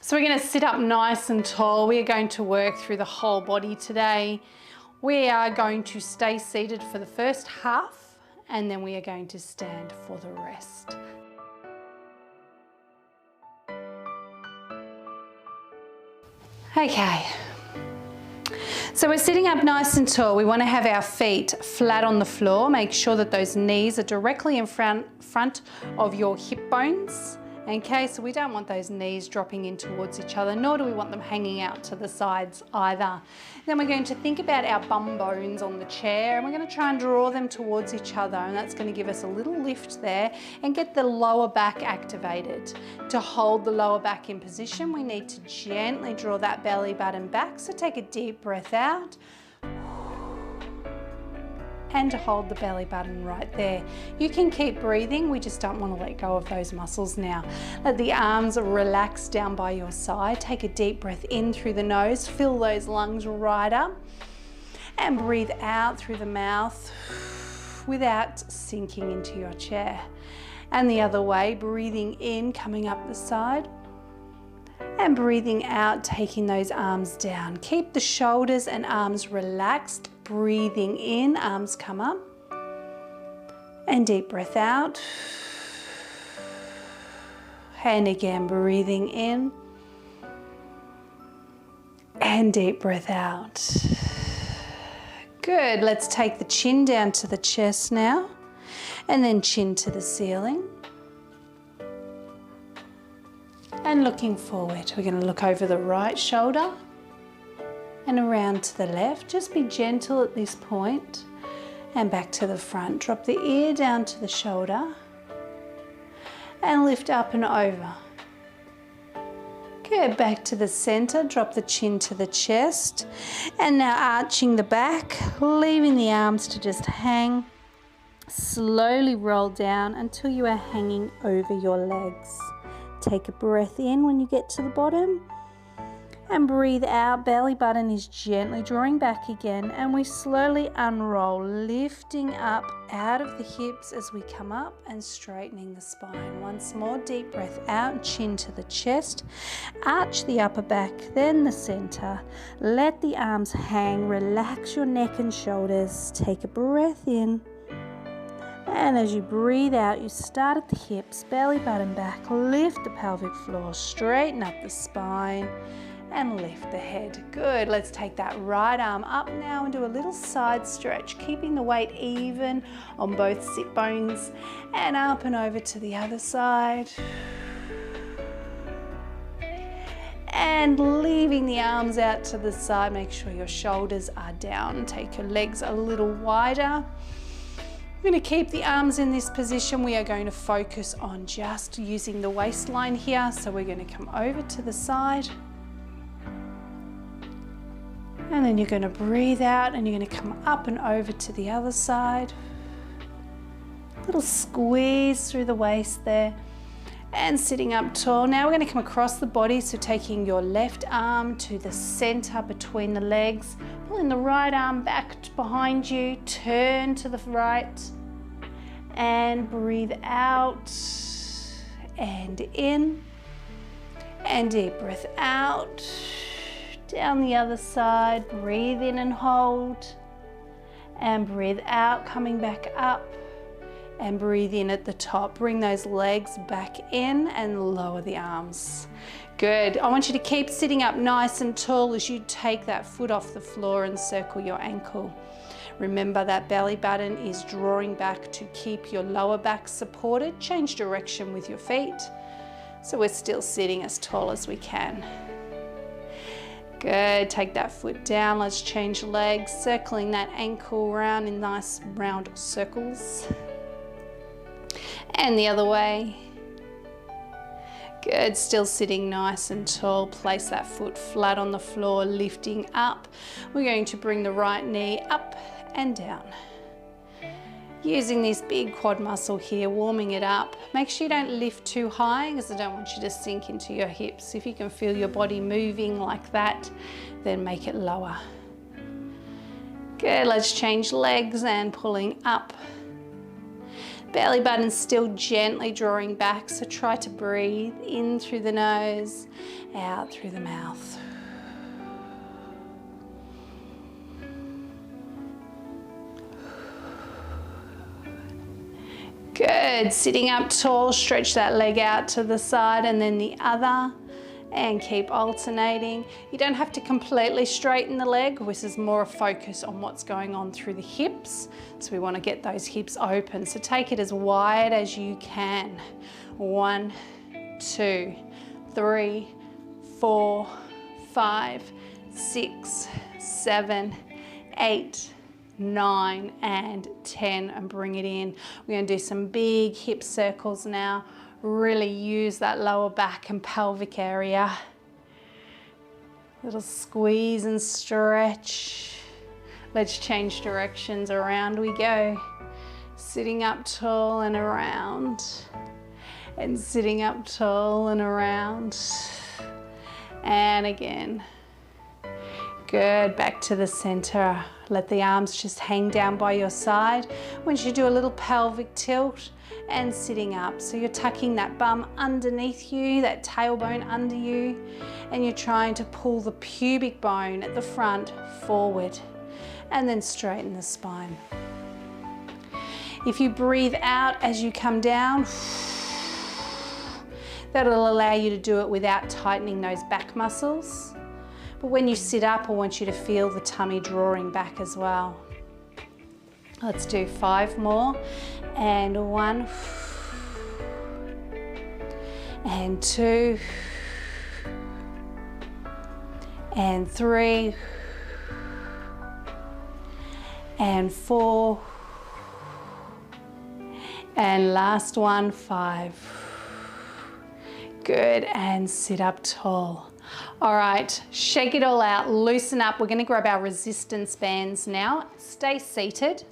So we're going to sit up nice and tall. We are going to work through the whole body today. We are going to stay seated for the first half, and then we are going to stand for the rest. Okay. So we're sitting up nice and tall. We want to have our feet flat on the floor. Make sure that those knees are directly in front of your hip bones. Okay, so we don't want those knees dropping in towards each other, nor do we want them hanging out to the sides either. Then we're going to think about our bum bones on the chair, and we're going to try and draw them towards each other, and that's going to give us a little lift there and get the lower back activated. To hold the lower back in position, we need to gently draw that belly button back. So take a deep breath out. And to hold the belly button right there. You can keep breathing, we just don't want to let go of those muscles now. Let the arms relax down by your side. Take a deep breath in through the nose, fill those lungs right up, and breathe out through the mouth without sinking into your chair. And the other way, breathing in, coming up the side, and breathing out, taking those arms down. Keep the shoulders and arms relaxed. Breathing in, arms come up, and deep breath out. And again, breathing in, and deep breath out. Good, let's take the chin down to the chest now, and then chin to the ceiling. And looking forward, we're going to look over the right shoulder and around to the left. Just be gentle at this point, and back to the front. Drop the ear down to the shoulder and lift up and over. Good, back to the center, drop the chin to the chest, and now arching the back, leaving the arms to just hang. Slowly roll down until you are hanging over your legs. Take a breath in when you get to the bottom, and breathe out. Belly button is gently drawing back again, and we slowly unroll, lifting up out of the hips as we come up and straightening the spine. Once more, deep breath out, chin to the chest, arch the upper back, then the center. Let the arms hang, relax your neck and shoulders. Take a breath in, and as you breathe out, you start at the hips, belly button back, lift the pelvic floor, straighten up the spine, and lift the head. Good, let's take that right arm up now and do a little side stretch, keeping the weight even on both sit bones, and up and over to the other side. And leaving the arms out to the side, make sure your shoulders are down. Take your legs a little wider. We're going to keep the arms in this position. We are going to focus on just using the waistline here. So we're going to come over to the side. And then you're going to breathe out, and you're going to come up and over to the other side. Little squeeze through the waist there. And sitting up tall. Now we're going to come across the body, so taking your left arm to the center between the legs, pulling the right arm back behind you, turn to the right, and breathe out and in, and deep breath out. Down the other side, breathe in and hold, and breathe out, coming back up, and breathe in at the top. Bring those legs back in and lower the arms. Good. I want you to keep sitting up nice and tall as you take that foot off the floor and circle your ankle. Remember that belly button is drawing back to keep your lower back supported. Change direction with your feet, so we're still sitting as tall as we can. Good, take that foot down. Let's change legs, circling that ankle round in nice round circles. And the other way. Good, still sitting nice and tall. Place that foot flat on the floor, lifting up. We're going to bring the right knee up and down. Using this big quad muscle here, warming it up. Make sure you don't lift too high, because I don't want you to sink into your hips. If you can feel your body moving like that, then make it lower. Good, let's change legs and pulling up. Belly button still gently drawing back, so try to breathe in through the nose, out through the mouth. Good, sitting up tall, stretch that leg out to the side and then the other, and keep alternating. You don't have to completely straighten the leg. This is more a focus on what's going on through the hips. So we want to get those hips open. So take it as wide as you can. 1, 2, 3, 4, 5, 6, 7, 8, 9 and 10, and bring it in. We're going to do some big hip circles now. Really use that lower back and pelvic area. Little squeeze and stretch. Let's change directions. Around we go. Sitting up tall and around. And sitting up tall and around. And again. Good, back to the center. Let the arms just hang down by your side. Once you do a little pelvic tilt and sitting up. So you're tucking that bum underneath you, that tailbone under you, and you're trying to pull the pubic bone at the front forward and then straighten the spine. If you breathe out as you come down, that'll allow you to do it without tightening those back muscles. But when you sit up, I want you to feel the tummy drawing back as well. Let's do 5 more. And 1, and 2, and 3, and 4, and last one, 5. Good, and sit up tall. All right, shake it all out, loosen up. We're going to grab our resistance bands now. Stay seated.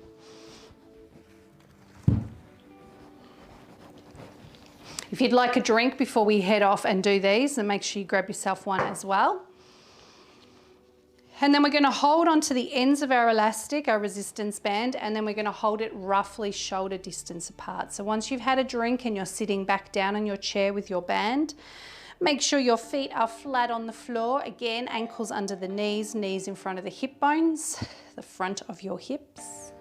If you'd like a drink before we head off and do these, then make sure you grab yourself one as well. And then we're going to hold on to the ends of our elastic, our resistance band, and then we're going to hold it roughly shoulder distance apart. So once you've had a drink and you're sitting back down on your chair with your band, make sure your feet are flat on the floor. Again, ankles under the knees, knees in front of the hip bones, the front of your hips.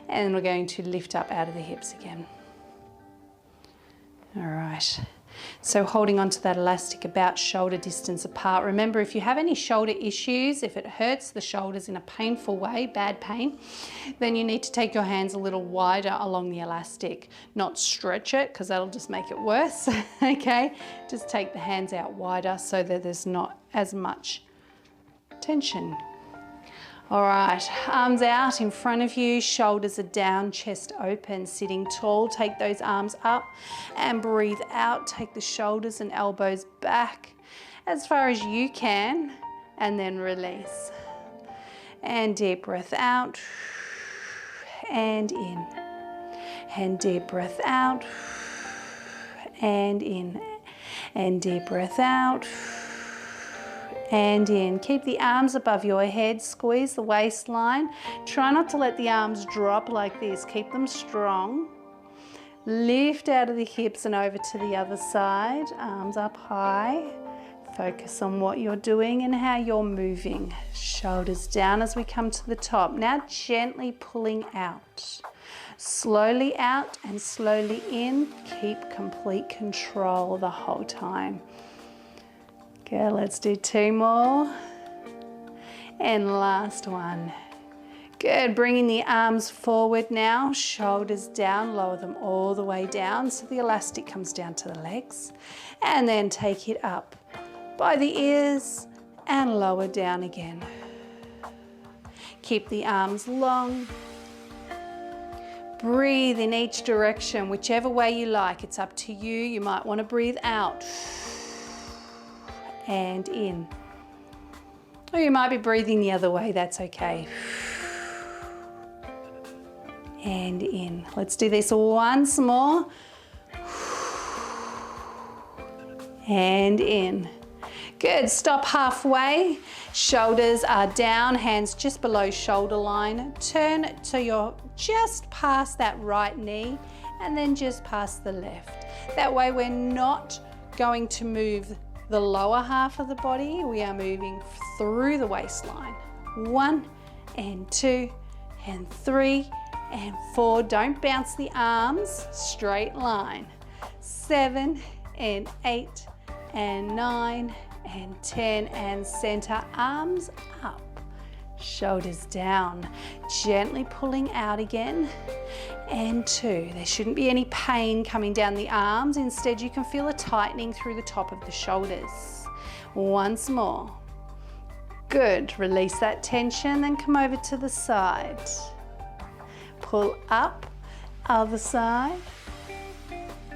And we're going to lift up out of the hips again. All right, so holding onto that elastic about shoulder distance apart. Remember, if you have any shoulder issues, if it hurts the shoulders in a painful way, bad pain, then you need to take your hands a little wider along the elastic, not stretch it because that'll just make it worse, okay? Just take the hands out wider so that there's not as much tension. All right, arms out in front of you, shoulders are down, chest open, sitting tall. Take those arms up and breathe out. Take the shoulders and elbows back as far as you can and then release. And deep breath out and in. And deep breath out and in. And deep breath out and in. Keep the arms above your head, squeeze the waistline. Try not to let the arms drop like this. Keep them strong. Lift out of the hips and over to the other side. Arms up high. Focus on what you're doing and how you're moving. Shoulders down as we come to the top. Now gently pulling out. Slowly out and slowly in. Keep complete control the whole time. Okay, let's do 2 more. And last one. Good, bringing the arms forward now, shoulders down, lower them all the way down so the elastic comes down to the legs. And then take it up by the ears and lower down again. Keep the arms long. Breathe in each direction, whichever way you like. It's up to you. You might want to breathe out and in. Or you might be breathing the other way, that's okay. And in. Let's do this once more. And in. Good, stop halfway. Shoulders are down, hands just below shoulder line. Turn so you're just past that right knee and then just past the left. That way we're not going to move the lower half of the body, we are moving through the waistline. 1 and 2 and 3 and 4. Don't bounce the arms, straight line. 7 and 8 and 9 and 10, and center, arms up, shoulders down, gently pulling out again, and 2. There shouldn't be any pain coming down the arms. Instead, you can feel a tightening through the top of the shoulders. Once more. Good. Release that tension, then come over to the side. Pull up, other side.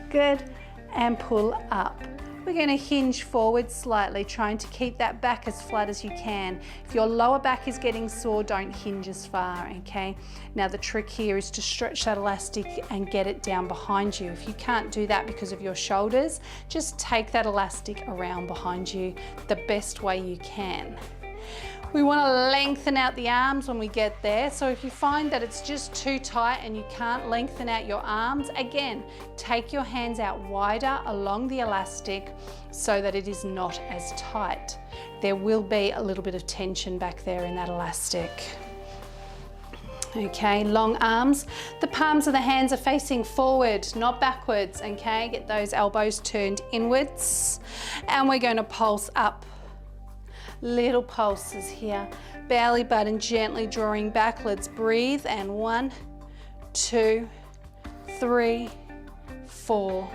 Good. And pull up. We're going to hinge forward slightly, trying to keep that back as flat as you can. If your lower back is getting sore, don't hinge as far, okay? Now the trick here is to stretch that elastic and get it down behind you. If you can't do that because of your shoulders, just take that elastic around behind you the best way you can. We want to lengthen out the arms when we get there. So if you find that it's just too tight and you can't lengthen out your arms, again, take your hands out wider along the elastic so that it is not as tight. There will be a little bit of tension back there in that elastic. Okay, long arms. The palms of the hands are facing forward, not backwards, okay? Get those elbows turned inwards. And we're going to pulse up. Little pulses here. Belly button gently drawing back. Let's breathe. And 1, 2, 3, 4,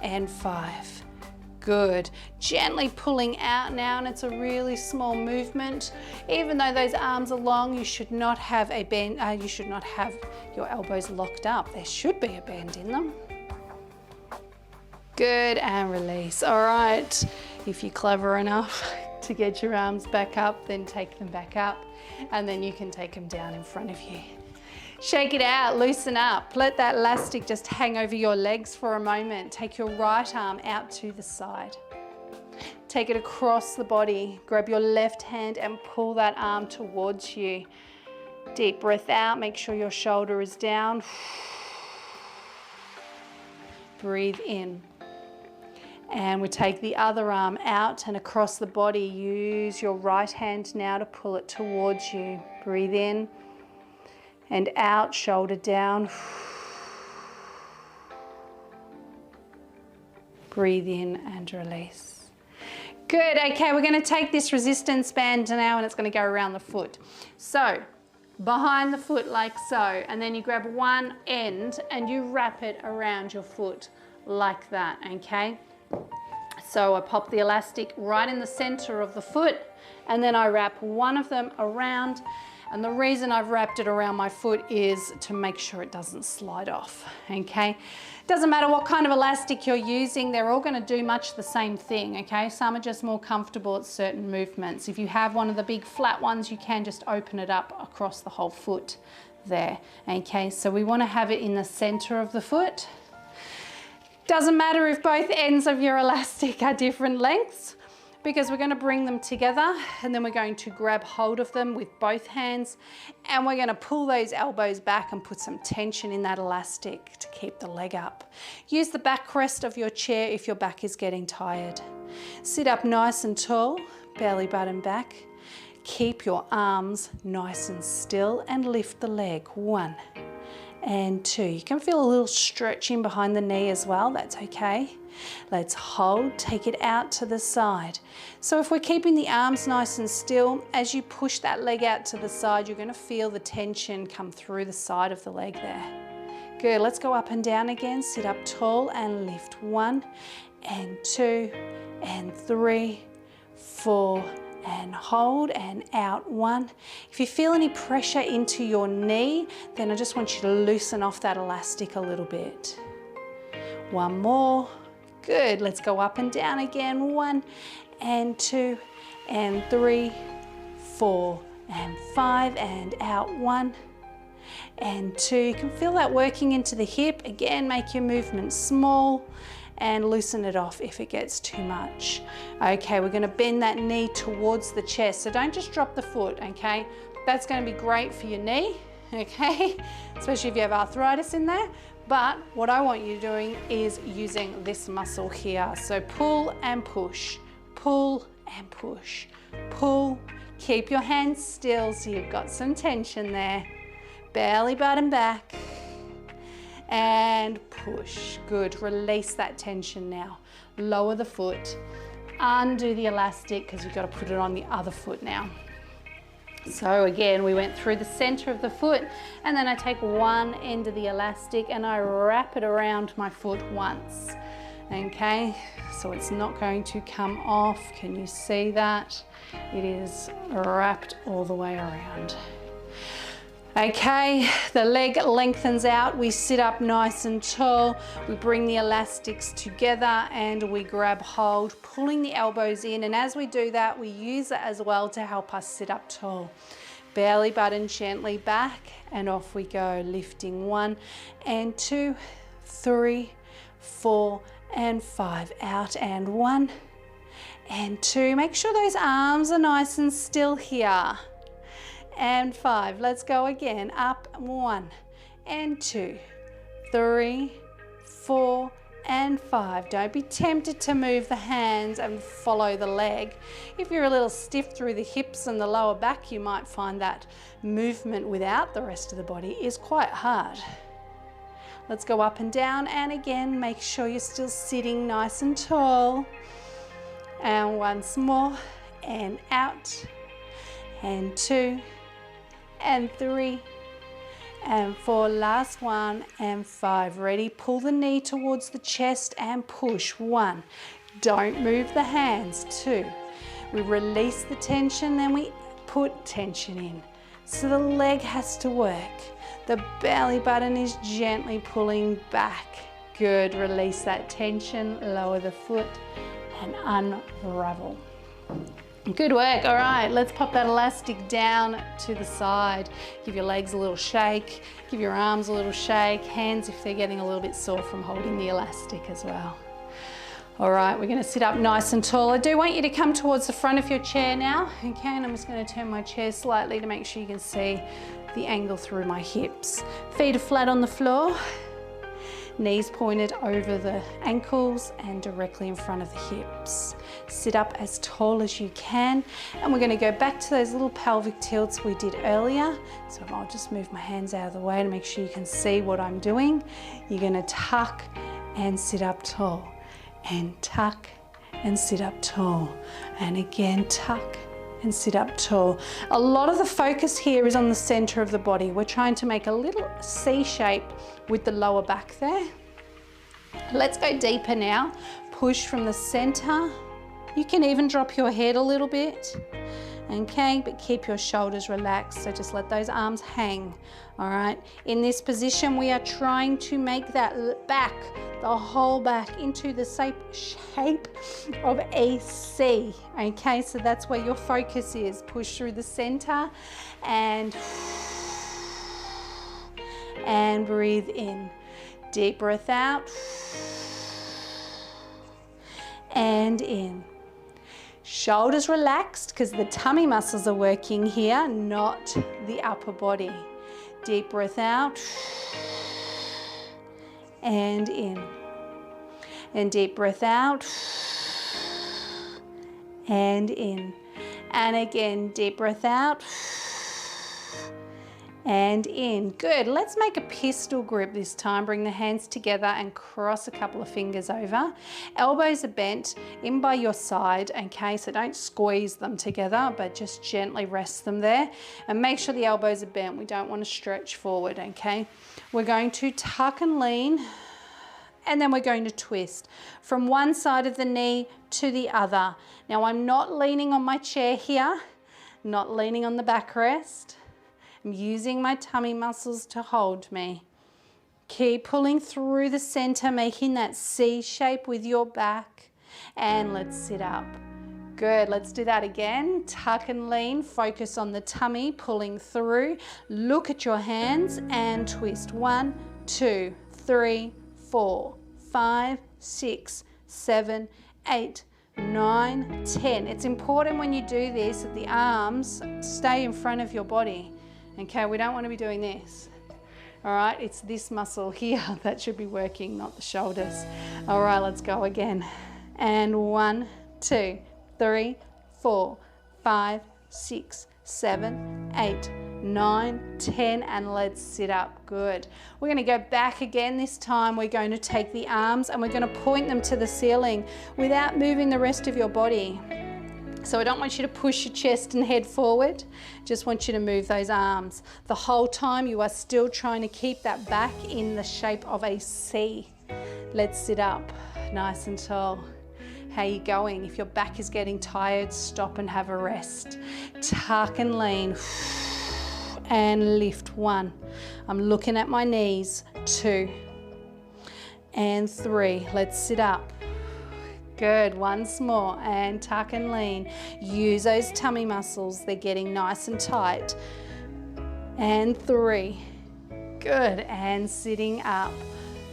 and 5. Good. Gently pulling out now, and it's a really small movement. Even though those arms are long, you should not have a bend. You should not have your elbows locked up. There should be a bend in them. Good, and release. All right. If you're clever enough to get your arms back up, then take them back up, and then you can take them down in front of you. Shake it out, loosen up. Let that elastic just hang over your legs for a moment. Take your right arm out to the side. Take it across the body. Grab your left hand and pull that arm towards you. Deep breath out, make sure your shoulder is down. Breathe in. And we take the other arm out and across the body. Use your right hand now to pull it towards you. Breathe in and out, shoulder down. Breathe in and release. Good, okay, we're gonna take this resistance band now and it's gonna go around the foot. So, behind the foot like so, and then you grab one end and you wrap it around your foot like that, okay? So I pop the elastic right in the center of the foot, and then I wrap one of them around. And the reason I've wrapped it around my foot is to make sure it doesn't slide off, okay? Doesn't matter what kind of elastic you're using, they're all gonna do much the same thing, okay? Some are just more comfortable at certain movements. If you have one of the big flat ones, you can just open it up across the whole foot there, okay? So we wanna have it in the center of the foot. Doesn't matter if both ends of your elastic are different lengths, because we're going to bring them together and then we're going to grab hold of them with both hands, and we're going to pull those elbows back and put some tension in that elastic to keep the leg up. Use the backrest of your chair if your back is getting tired. Sit up nice and tall, belly button back. Keep your arms nice and still and lift the leg. 1 and 2. You can feel a little stretching behind the knee as well, that's okay. Let's hold, take it out to the side. So if we're keeping the arms nice and still, as you push that leg out to the side, you're going to feel the tension come through the side of the leg there. Good, let's go up and down again. Sit up tall and lift. 1 and 2 and 3, 4, and hold, and out. 1. If you feel any pressure into your knee, then I just want you to loosen off that elastic a little bit. 1 more. Good. Let's go up and down again. 1 and 2 and 3, 4 and 5, and out. 1 and 2. You can feel that working into the hip. Again, make your movement small and loosen it off if it gets too much. Okay, we're gonna bend that knee towards the chest. So don't just drop the foot, okay? That's gonna be great for your knee, okay? Especially if you have arthritis in there. But what I want you doing is using this muscle here. So pull and push, pull and push, pull. Keep your hands still so you've got some tension there. Belly button back and push. Good, release that tension now. Lower the foot, undo the elastic because you've got to put it on the other foot now. So again, we went through the center of the foot and then I take one end of the elastic and I wrap it around my foot once. Okay, so it's not going to come off. Can you see that? It is wrapped all the way around. Okay, the leg lengthens out, we sit up nice and tall, we bring the elastics together and we grab hold, pulling the elbows in, and as we do that, we use it as well to help us sit up tall. Belly button gently back and off we go, lifting 1 and 2, 3, 4 and 5, out and 1 and 2. Make sure those arms are nice and still here. And 5, let's go again, up 1 and 2, 3, 4 and 5. Don't be tempted to move the hands and follow the leg. If you're a little stiff through the hips and the lower back, you might find that movement without the rest of the body is quite hard. Let's go up and down, and again, make sure you're still sitting nice and tall. And once more, and out, and 2, and 3, and 4, last 1 and 5. Ready? Pull the knee towards the chest and push. 1, don't move the hands. 2, we release the tension, then we put tension in. So the leg has to work. The belly button is gently pulling back. Good, release that tension, lower the foot and unravel. Good work. All right, let's pop that elastic down to the side. Give your legs a little shake, give your arms a little shake, hands if they're getting a little bit sore from holding the elastic as well. All right, we're going to sit up nice and tall. I do want you to come towards the front of your chair now, okay? And I'm just going to turn my chair slightly to make sure you can see the angle through my hips. Feet are flat on the floor. Knees pointed over the ankles and directly in front of the hips. Sit up as tall as you can, and we're going to go back to those little pelvic tilts we did earlier. So I'll just move my hands out of the way to make sure you can see what I'm doing. You're going to tuck and sit up tall, and tuck and sit up tall, and again tuck and sit up tall. A lot of the focus here is on the center of the body. We're trying to make a little C shape with the lower back there. Let's go deeper now. Push from the center. You can even drop your head a little bit, okay, but keep your shoulders relaxed. So just let those arms hang, all right? In this position, we are trying to make that back, the whole back, into the shape of a C, okay? So that's where your focus is. Push through the center and breathe in. Deep breath out and in. Shoulders relaxed because the tummy muscles are working here, not the upper body. Deep breath out and in. And deep breath out and in. And again, deep breath out and in. Good. Let's make a pistol grip this time. Bring the hands together and cross a couple of fingers over. Elbows are bent in by your side, okay? So don't squeeze them together, but just gently rest them there. And make sure the elbows are bent. We don't want to stretch forward, okay? We're going to tuck and lean, and then we're going to twist from one side of the knee to the other. Now I'm not leaning on my chair here, not leaning on the backrest. I'm using my tummy muscles to hold me. Keep pulling through the center, making that C shape with your back. And let's sit up. Good, let's do that again. Tuck and lean, focus on the tummy, pulling through. Look at your hands and twist. 1, 2, 3, 4, 5, 6, 7, 8, 9, 10. It's important when you do this that the arms stay in front of your body. Okay, we don't want to be doing this. All right, it's this muscle here that should be working, not the shoulders. All right, let's go again. And 1, 2, 3, 4, 5, 6, 7, 8, 9, 10, and let's sit up. Good. We're going to go back again. This time we're going to take the arms and we're going to point them to the ceiling without moving the rest of your body. So I don't want you to push your chest and head forward. Just want you to move those arms. The whole time you are still trying to keep that back in the shape of a C. Let's sit up nice and tall. How are you going? If your back is getting tired, stop and have a rest. Tuck and lean. And lift. 1. I'm looking at my knees. 2. And 3. Let's sit up. Good. Once more. And tuck and lean. Use those tummy muscles. They're getting nice and tight. And 3. Good. And sitting up.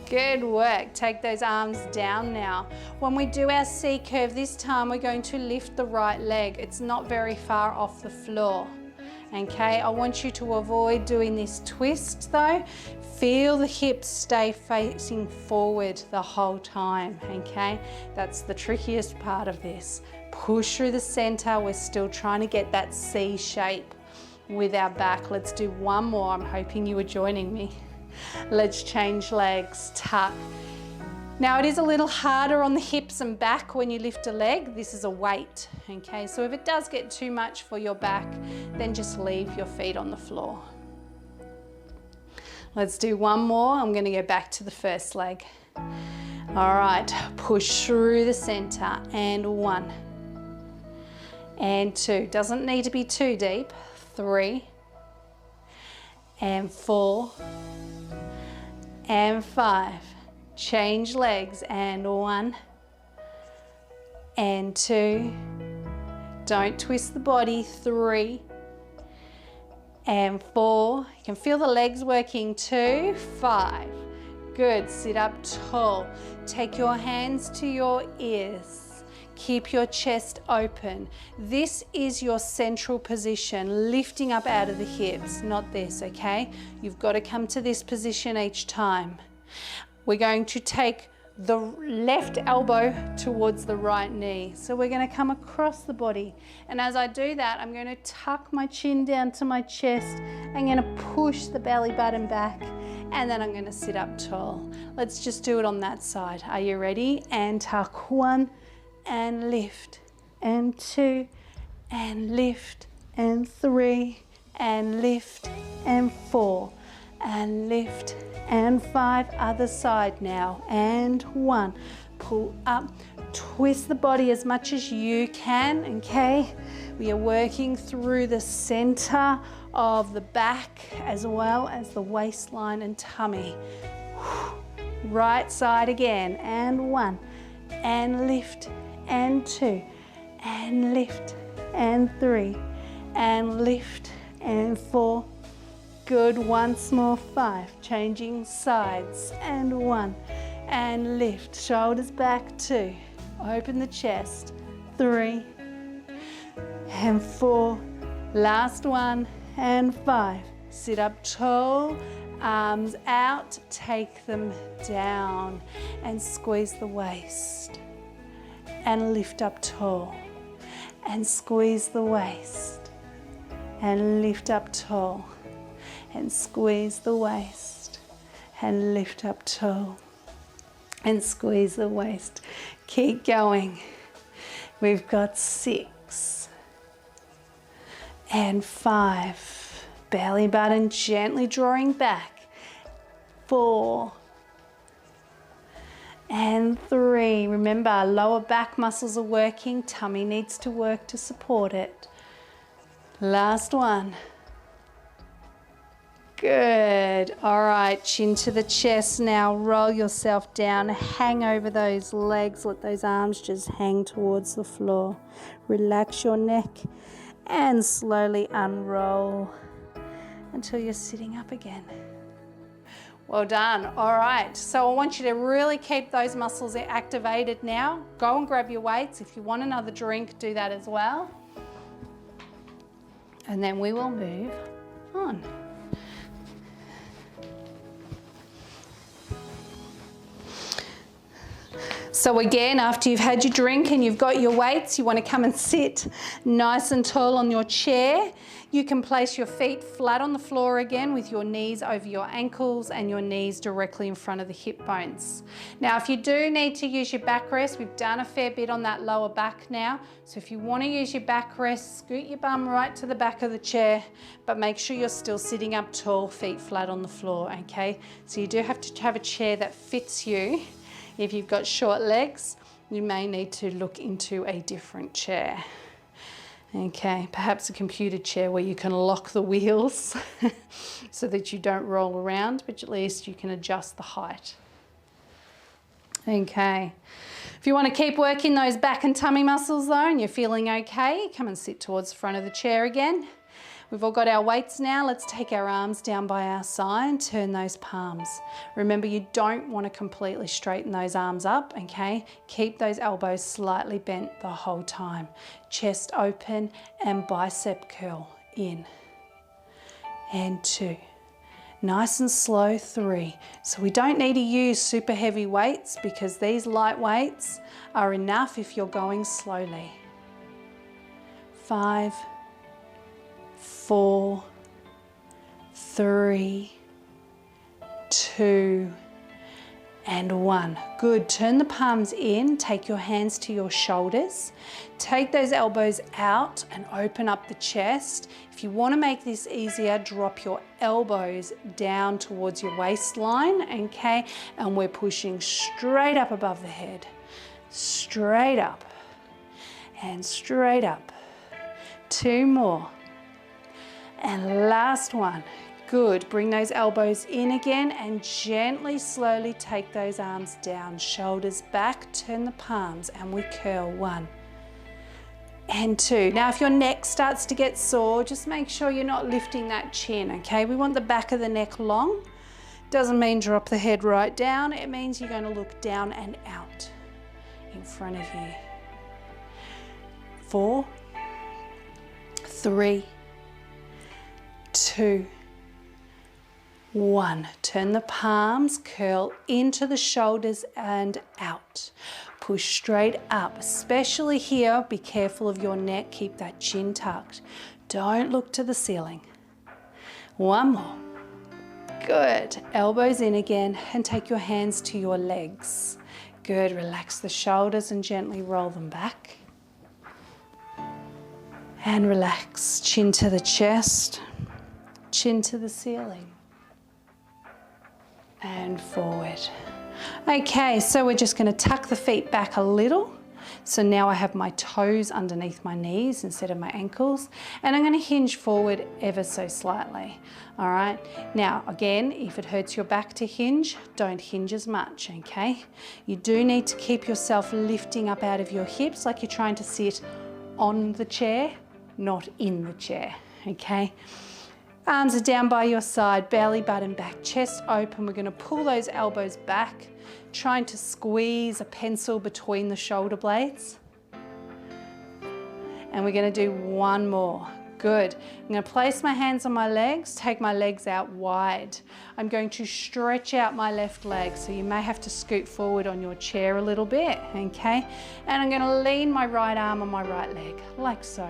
Good work. Take those arms down now. When we do our C curve this time, we're going to lift the right leg. It's not very far off the floor. Okay, I want you to avoid doing this twist though. Feel the hips stay facing forward the whole time, okay? That's the trickiest part of this. Push through the center. We're still trying to get that C shape with our back. Let's do one more. I'm hoping you are joining me. Let's change legs, tuck. Now it is a little harder on the hips and back when you lift a leg. This is a weight, okay? So if it does get too much for your back, then just leave your feet on the floor. Let's do one more. I'm gonna go back to the first leg. All right, push through the center, and 1, and 2. Doesn't need to be too deep. 3, and 4, and 5. Change legs, and 1, and 2. Don't twist the body. 3, and 4. You can feel the legs working. 2, 5. Good. Sit up tall. Take your hands to your ears. Keep your chest open. This is your central position, lifting up out of the hips, not this, okay? You've got to come to this position each time. We're going to take the left elbow towards the right knee. So we're going to come across the body. And as I do that, I'm going to tuck my chin down to my chest. I'm going to push the belly button back, and then I'm going to sit up tall. Let's just do it on that side. Are you ready? And tuck. 1, and lift, and 2, and lift, and 3, and lift, and 4, and lift, and 5. Other side now, and 1. Pull up, twist the body as much as you can, okay? We are working through the center of the back as well as the waistline and tummy. Right side again, and 1, and lift, and 2, and lift, and 3, and lift, and 4. Good. Once more. 5. Changing sides, and 1, and lift, shoulders back. 2. Open the chest. 3, and 4. Last one, and 5. Sit up tall, arms out, take them down, and squeeze the waist. And lift up tall, and squeeze the waist, and lift up tall, and squeeze the waist, and lift up tall, and squeeze the waist. Keep going. We've got 6, and 5. Belly button gently drawing back. 4, and 3. Remember, lower back muscles are working. Tummy needs to work to support it. Last one. Good. All right, chin to the chest now. Roll yourself down. Hang over those legs. Let those arms just hang towards the floor. Relax your neck and slowly unroll until you're sitting up again. Well done. All right, so I want you to really keep those muscles activated now. Go and grab your weights. If you want another drink, do that as well. And then we will move on. So again, after you've had your drink and you've got your weights, you want to come and sit nice and tall on your chair. You can place your feet flat on the floor again with your knees over your ankles and your knees directly in front of the hip bones. Now, if you do need to use your back rest, we've done a fair bit on that lower back now. So if you want to use your back rest, scoot your bum right to the back of the chair, but make sure you're still sitting up tall, feet flat on the floor, okay? So you do have to have a chair that fits you. If you've got short legs, you may need to look into a different chair. Okay, perhaps a computer chair where you can lock the wheels so that you don't roll around, but at least you can adjust the height. Okay, if you want to keep working those back and tummy muscles though, and you're feeling okay, come and sit towards the front of the chair again. We've all got our weights now. Let's take our arms down by our side and turn those palms. Remember, you don't want to completely straighten those arms up, okay? Keep those elbows slightly bent the whole time. Chest open and bicep curl in. And 2. Nice and slow, 3. So we don't need to use super heavy weights because these light weights are enough if you're going slowly. 5, 4, 3, 2, and 1. Good. Turn the palms in, take your hands to your shoulders. Take those elbows out and open up the chest. If you want to make this easier, drop your elbows down towards your waistline, okay? And we're pushing straight up above the head. Straight up and straight up. 2 more. And last one. Good. Bring those elbows in again and gently, slowly take those arms down. Shoulders back, turn the palms and we curl. 1 and 2. Now, if your neck starts to get sore, just make sure you're not lifting that chin, okay? We want the back of the neck long. Doesn't mean drop the head right down. It means you're going to look down and out in front of you. 4, 3, 2, 1. Turn the palms, curl into the shoulders and out. Push straight up, especially here. Be careful of your neck. Keep that chin tucked. Don't look to the ceiling. 1 more. Good. Elbows in again and take your hands to your legs. Good. Relax the shoulders and gently roll them back. And relax. Chin to the chest. Chin to the ceiling. And forward. Okay, so we're just going to tuck the feet back a little. So now I have my toes underneath my knees instead of my ankles, and I'm going to hinge forward ever so slightly. All right, now again, if it hurts your back to hinge, don't hinge as much, okay? You do need to keep yourself lifting up out of your hips like you're trying to sit on the chair, not in the chair, okay? Arms are down by your side, belly button back, chest open. We're going to pull those elbows back, trying to squeeze a pencil between the shoulder blades. And we're going to do 1 more. Good. I'm going to place my hands on my legs, take my legs out wide. I'm going to stretch out my left leg, so you may have to scoot forward on your chair a little bit, okay? And I'm going to lean my right arm on my right leg, like so.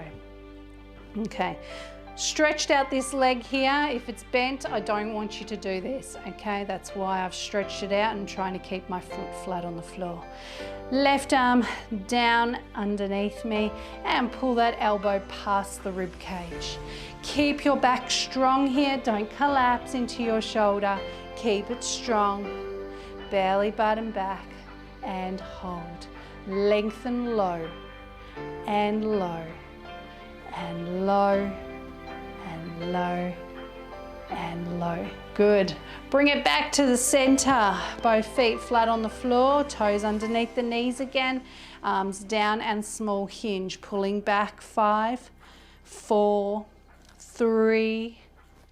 Okay. Stretched out this leg here. If it's bent, I don't want you to do this, okay? That's why I've stretched it out and trying to keep my foot flat on the floor. Left arm down underneath me and pull that elbow past the rib cage. Keep your back strong here. Don't collapse into your shoulder. Keep it strong. Belly button back and hold. Lengthen low and low and low and low and low. Good. Bring it back to the center. Both feet flat on the floor, toes underneath the knees again, arms down and small hinge, pulling back. 5, 4, 3,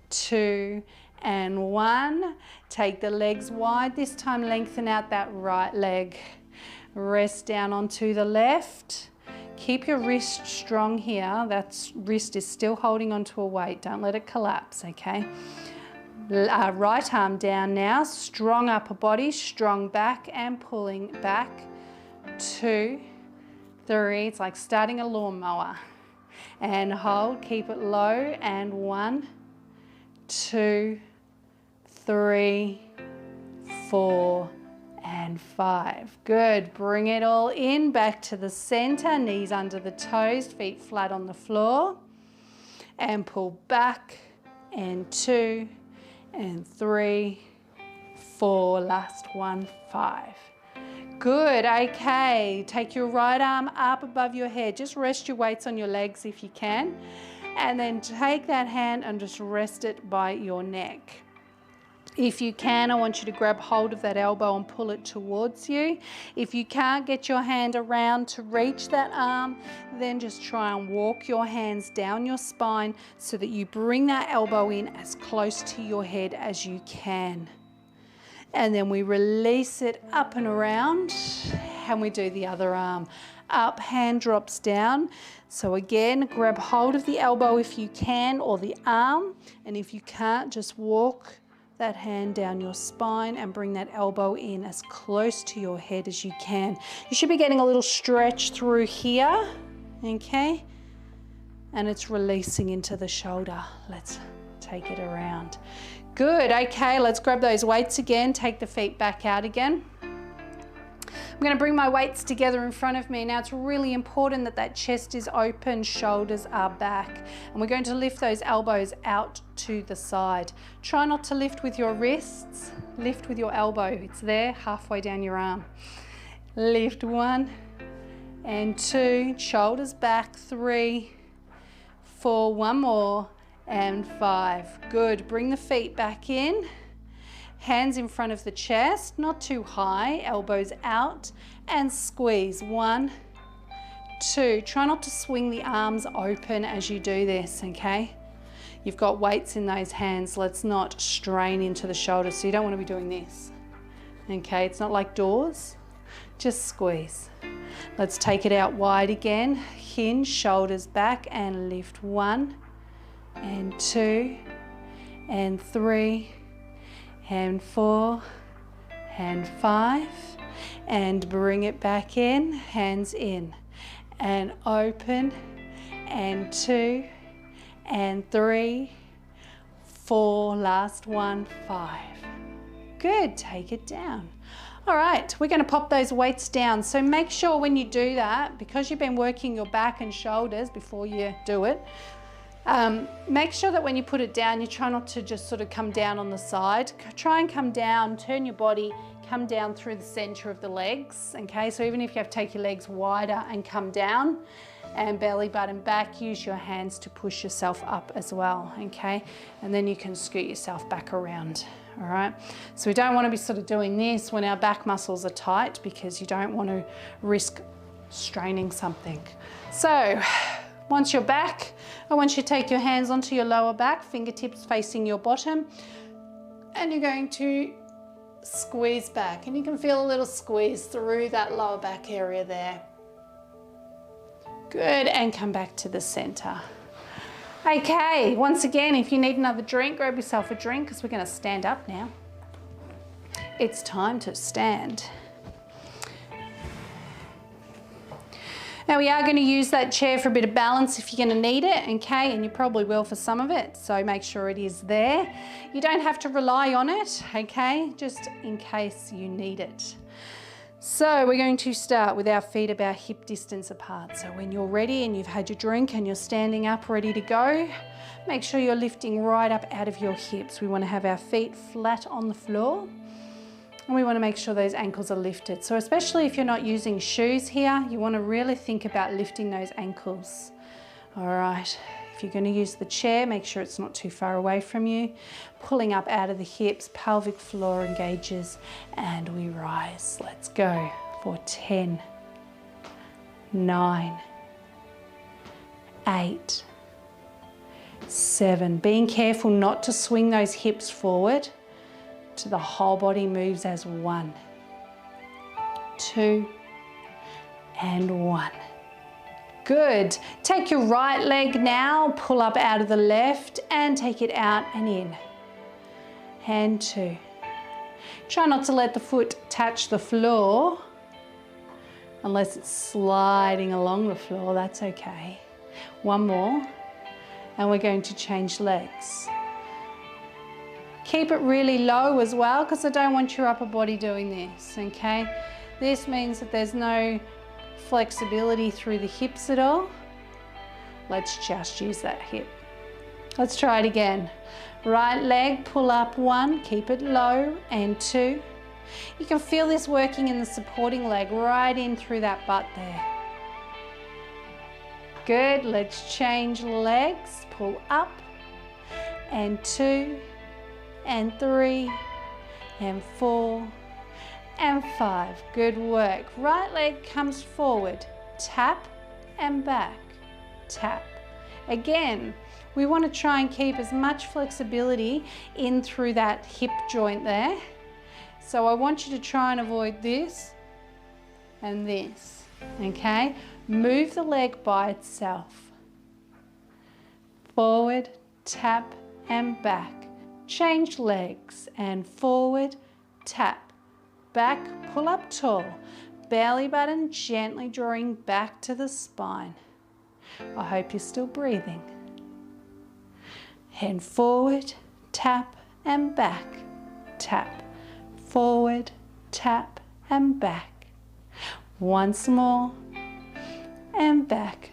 2, and 1. Take the legs wide. This time lengthen out that right leg. Rest down onto the left. Keep your wrist strong here. That wrist is still holding onto a weight. Don't let it collapse, okay? Right arm down now. Strong upper body, strong back and pulling back. 2, 3. It's like starting a lawnmower. And hold, keep it low, and 1, 2, 3, 4, and 5. Good. Bring it all in, back to the center, knees under the toes, feet flat on the floor. And pull back, and 2, and 3, 4, last one, 5. Good, okay. Take your right arm up above your head. Just rest your weights on your legs if you can. And then take that hand and just rest it by your neck. If you can, I want you to grab hold of that elbow and pull it towards you. If you can't get your hand around to reach that arm, then just try and walk your hands down your spine so that you bring that elbow in as close to your head as you can. And then we release it up and around, and we do the other arm. Up, hand drops down. So again, grab hold of the elbow if you can, or the arm. And if you can't, just walk that hand down your spine and bring that elbow in as close to your head as you can. You should be getting a little stretch through here, okay? And it's releasing into the shoulder. Let's take it around. Good, okay, let's grab those weights again. Take the feet back out again. I'm going to bring my weights together in front of me. Now it's really important that that chest is open, shoulders are back. And we're going to lift those elbows out to the side. Try not to lift with your wrists, lift with your elbow. It's there, halfway down your arm. Lift 1 and 2, shoulders back, 3, 4, one more, and 5. Good, bring the feet back in. Hands in front of the chest, not too high, elbows out, and squeeze. 1, 2. Try not to swing the arms open as you do this, okay? You've got weights in those hands. Let's not strain into the shoulders, so you don't want to be doing this, okay? It's not like doors, just squeeze. Let's take it out wide again. Hinge, shoulders back, and lift. 1 and 2 and 3 and 4 and 5, and bring it back in, hands in, and open, and 2 and 3, 4, last one, 5. Good, take it down. All right, we're going to pop those weights down. So make sure when you do that, because you've been working your back and shoulders before you do it, make sure that when you put it down, you try not to just sort of come down on the side. Try and come down, turn your body, come down through the center of the legs, okay? So even if you have to take your legs wider and come down, and belly button back, use your hands to push yourself up as well, okay? And then you can scoot yourself back around, all right? So we don't want to be sort of doing this when our back muscles are tight, because you don't want to risk straining something. So once you're back, I want you to take your hands onto your lower back, fingertips facing your bottom, and you're going to squeeze back. And you can feel a little squeeze through that lower back area there. Good, and come back to the center. Okay, once again, if you need another drink, grab yourself a drink, because we're going to stand up now. It's time to stand. Now we are going to use that chair for a bit of balance if you're going to need it, okay, and you probably will for some of it, so make sure it is there. You don't have to rely on it, okay, just in case you need it. So we're going to start with our feet about hip distance apart. So when you're ready and you've had your drink and you're standing up ready to go, make sure you're lifting right up out of your hips. We want to have our feet flat on the floor. And we want to make sure those ankles are lifted. So especially if you're not using shoes here, you want to really think about lifting those ankles. All right, if you're going to use the chair, make sure it's not too far away from you. Pulling up out of the hips, pelvic floor engages, and we rise. Let's go for 10, 9, 8, 7. Being careful not to swing those hips forward, so the whole body moves as 1, 2, and 1. Good. Take your right leg now, pull up out of the left, and take it out and in. And 2. Try not to let the foot touch the floor. unless it's sliding along the floor, that's okay. One more, and we're going to change legs. Keep it really low as well, because I don't want your upper body doing this, okay? This means that there's no flexibility through the hips at all. Let's just use that hip. Let's try it again. Right leg, pull up 1, keep it low, and 2. You can feel this working in the supporting leg right in through that butt there. Good, let's change legs, pull up, and 2, and 3, and 4, and 5. Good work. Right leg comes forward, tap, and back, tap. Again, we want to try and keep as much flexibility in through that hip joint there. So I want you to try and avoid this and this, okay? Move the leg by itself. Forward, tap, and back. Change legs and forward, tap, back, pull up tall. Belly button gently drawing back to the spine. I hope you're still breathing. Hand forward, tap, and back, tap. Forward, tap, and back. Once more, and back.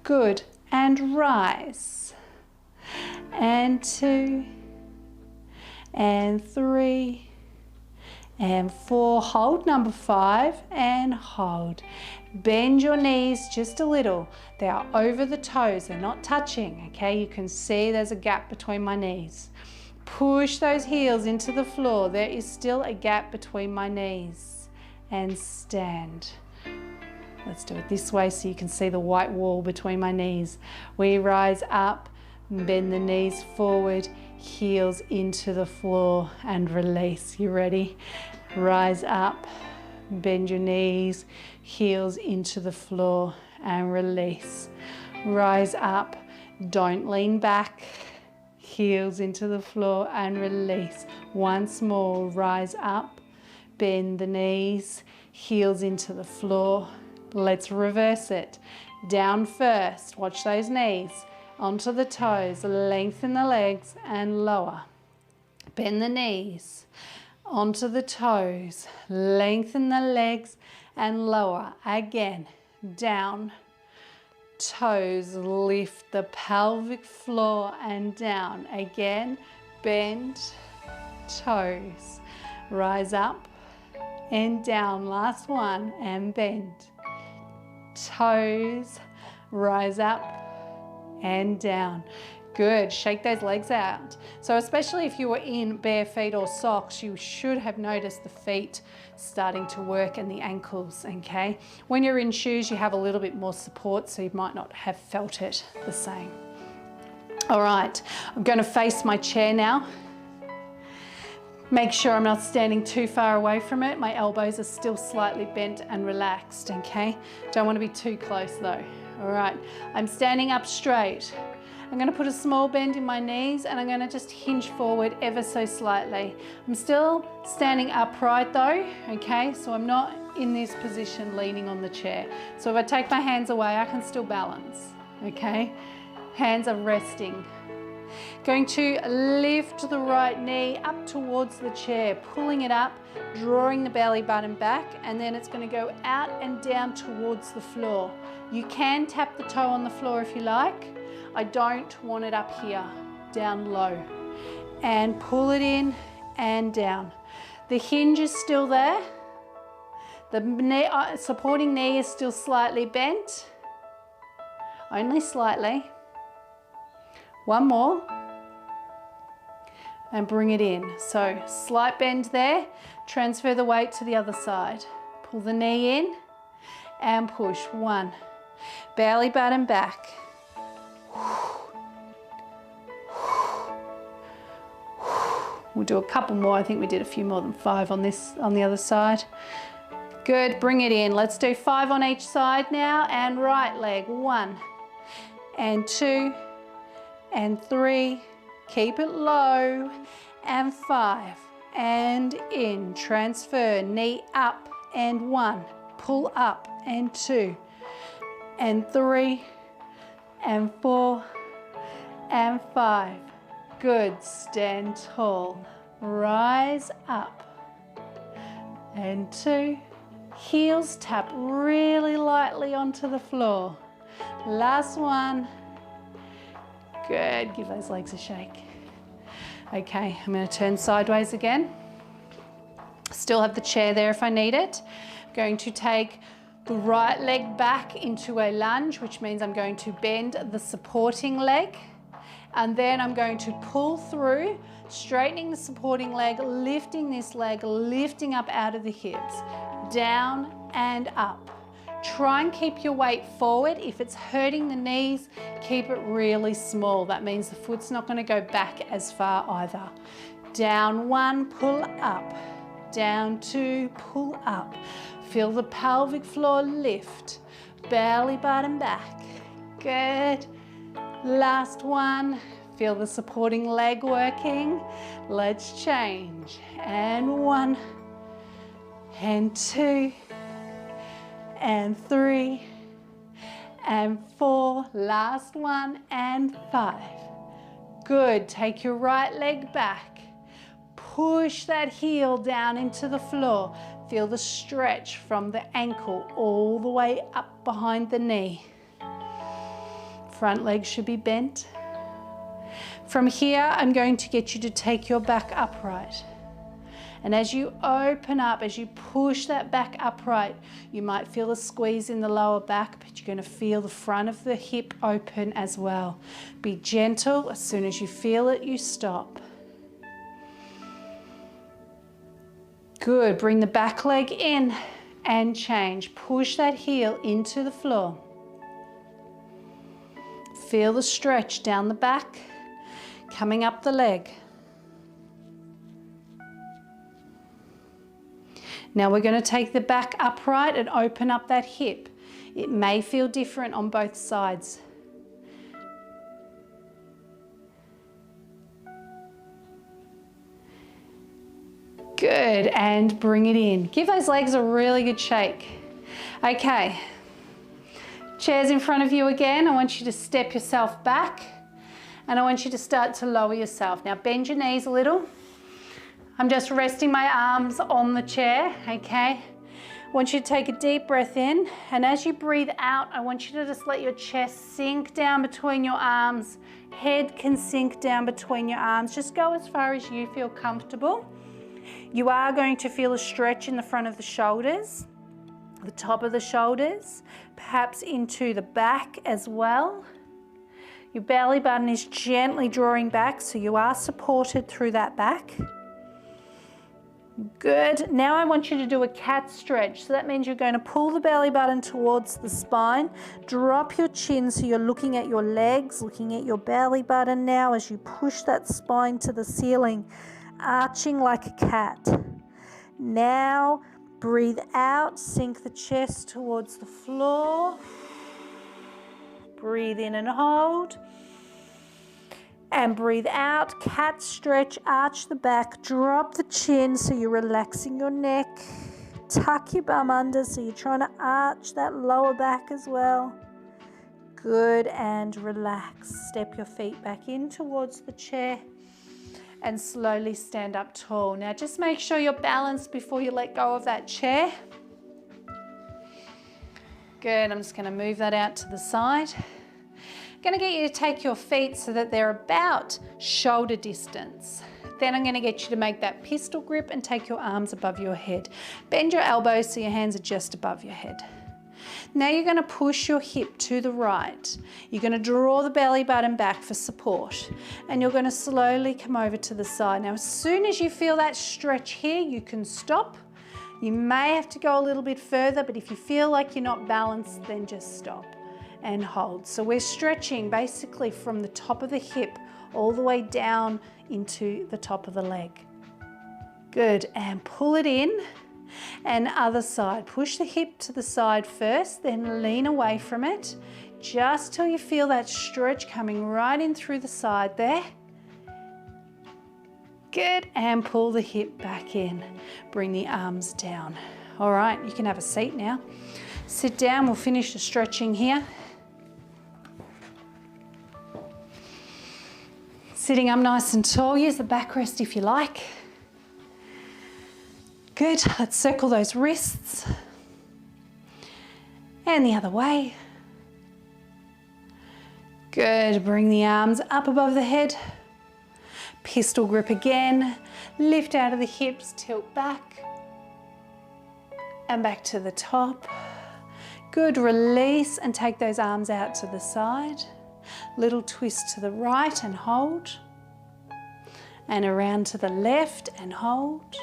Good, and rise. And 2, and 3, and 4. Hold number 5, and hold. Bend your knees just a little. They are over the toes, they're not touching, okay? You can see there's a gap between my knees. Push those heels into the floor. There is still a gap between my knees. And stand. Let's do it this way so you can see the white wall between my knees. We rise up, bend the knees forward, heels into the floor, and release. You ready? Rise up, bend your knees, heels into the floor, and release. Rise up, don't lean back. Heels into the floor and release. Once more, rise up, bend the knees, heels into the floor. Let's reverse it. Down first, watch those knees, onto the toes, lengthen the legs and lower. Bend the knees, onto the toes, lengthen the legs and lower. Again, down. Toes, lift the pelvic floor and down. Again, bend, toes, rise up and down. Last one, and bend. Toes, rise up and down. Good, shake those legs out. So especially if you were in bare feet or socks, you should have noticed the feet starting to work and the ankles, okay? When you're in shoes, you have a little bit more support, so you might not have felt it the same. All right, I'm gonna face my chair now. Make sure I'm not standing too far away from it. My elbows are still slightly bent and relaxed, okay? Don't wanna be too close though. All right, I'm standing up straight. I'm going to put a small bend in my knees and I'm going to just hinge forward ever so slightly. I'm still standing upright though, okay? So I'm not in this position leaning on the chair. So if I take my hands away, I can still balance, okay? Hands are resting. Going to lift the right knee up towards the chair, pulling it up, drawing the belly button back, and then it's going to go out and down towards the floor. You can tap the toe on the floor if you like. I don't want it up here, down low. And pull it in and down. The hinge is still there. The knee, supporting knee is still slightly bent. Only slightly. One more. And bring it in. So slight bend there. Transfer the weight to the other side. Pull the knee in and push. 1. Belly button back. We'll do a couple more. I think we did a few more than 5 on this, on the other side. Good, bring it in. Let's do 5 on each side now, and right leg. 1 and 2 and 3. Keep it low, and 5 and in. Transfer, knee up and 1. pull up, and 2, and 3, and 4, and 5. Good, stand tall, rise up, and 2, heels tap really lightly onto the floor. Last one. Good, give those legs a shake. Okay, I'm going to turn sideways again. Still have the chair there if I need it. I'm going to take the right leg back into a lunge, which means I'm going to bend the supporting leg. And then I'm going to pull through, straightening the supporting leg, lifting this leg, lifting up out of the hips, down and up. Try and keep your weight forward. If it's hurting the knees, keep it really small. That means the foot's not going to go back as far either. Down 1, pull up. Down 2, pull up. Feel the pelvic floor lift. Belly button back. Good. Last one. Feel the supporting leg working. Let's change. And 1, and 2, and 3, and 4. Last one, and 5. Good. Take your right leg back. Push that heel down into the floor. Feel the stretch from the ankle all the way up behind the knee. Front leg should be bent. From here, I'm going to get you to take your back upright. And as you open up, as you push that back upright, you might feel a squeeze in the lower back, but you're going to feel the front of the hip open as well. Be gentle. As soon as you feel it, you stop. Good. Bring the back leg in and change. Push that heel into the floor. Feel the stretch down the back, coming up the leg. Now we're going to take the back upright and open up that hip. It may feel different on both sides. Good, and bring it in. Give those legs a really good shake. Okay, chairs in front of you again. I want you to step yourself back and I want you to start to lower yourself. Now bend your knees a little. I'm just resting my arms on the chair, okay? I want you to take a deep breath in, and as you breathe out, I want you to just let your chest sink down between your arms. Head can sink down between your arms. Just go as far as you feel comfortable. You are going to feel a stretch in the front of the shoulders, the top of the shoulders, perhaps into the back as well. Your belly button is gently drawing back, so you are supported through that back. Good. Now I want you to do a cat stretch. So that means you're going to pull the belly button towards the spine, drop your chin so you're looking at your legs, looking at your belly button now as you push that spine to the ceiling, arching like a cat. Now breathe out, sink the chest towards the floor. Breathe in and hold. And breathe out, cat stretch, arch the back, drop the chin so you're relaxing your neck. Tuck your bum under so you're trying to arch that lower back as well. Good, and relax. Step your feet back in towards the chair and slowly stand up tall. Now just make sure you're balanced before you let go of that chair. Good, I'm just going to move that out to the side. I'm going to get you to take your feet so that they're about shoulder distance. Then I'm going to get you to make that pistol grip and take your arms above your head. Bend your elbows so your hands are just above your head. Now you're going to push your hip to the right. You're going to draw the belly button back for support, and you're going to slowly come over to the side. Now as soon as you feel that stretch here, you can stop. You may have to go a little bit further, but if you feel like you're not balanced, then just stop and hold. So we're stretching basically from the top of the hip all the way down into the top of the leg. Good, and pull it in. And other side, push the hip to the side first, then lean away from it, just till you feel that stretch coming right in through the side there. Good, and pull the hip back in. Bring the arms down. All right, you can have a seat now. Sit down, we'll finish the stretching here. Sitting up nice and tall, use the backrest if you like. Good, let's circle those wrists. And the other way. Good, bring the arms up above the head. Pistol grip again. Lift out of the hips, tilt back. And back to the top. Good, release and take those arms out to the side. Little twist to the right and hold. And around to the left and hold.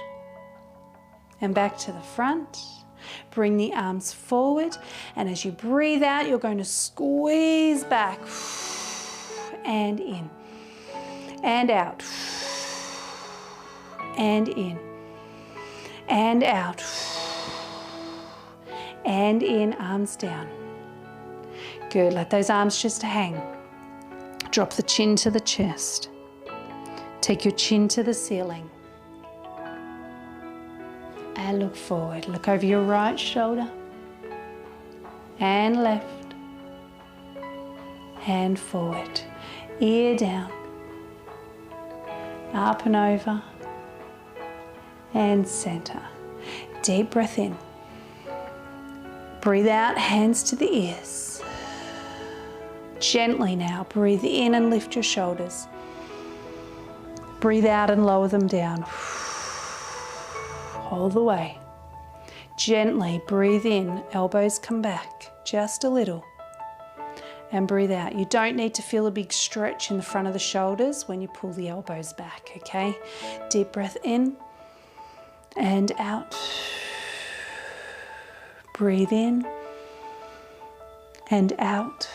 And back to the front. Bring the arms forward, and as you breathe out, you're going to squeeze back and in and out and in and out and in, arms down. Good, let those arms just hang. Drop the chin to the chest. Take your chin to the ceiling. And look forward. Look over your right shoulder and left and forward. Ear down, up and over and center. Deep breath in. Breathe out, hands to the ears. Gently now, breathe in and lift your shoulders. Breathe out and lower them down. All the way. Gently breathe in, elbows come back just a little. And breathe out. You don't need to feel a big stretch in the front of the shoulders when you pull the elbows back, okay? Deep breath in and out. Breathe in and out.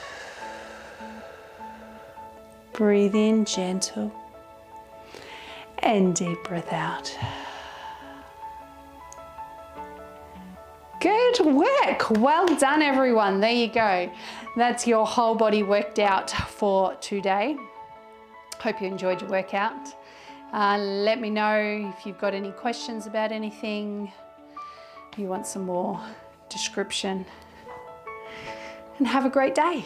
Breathe in, gentle. And deep breath out. Good work. Well done, everyone. There you go. That's your whole body worked out for today. Hope you enjoyed your workout. Let me know if you've got any questions about anything, you want some more description, and have a great day.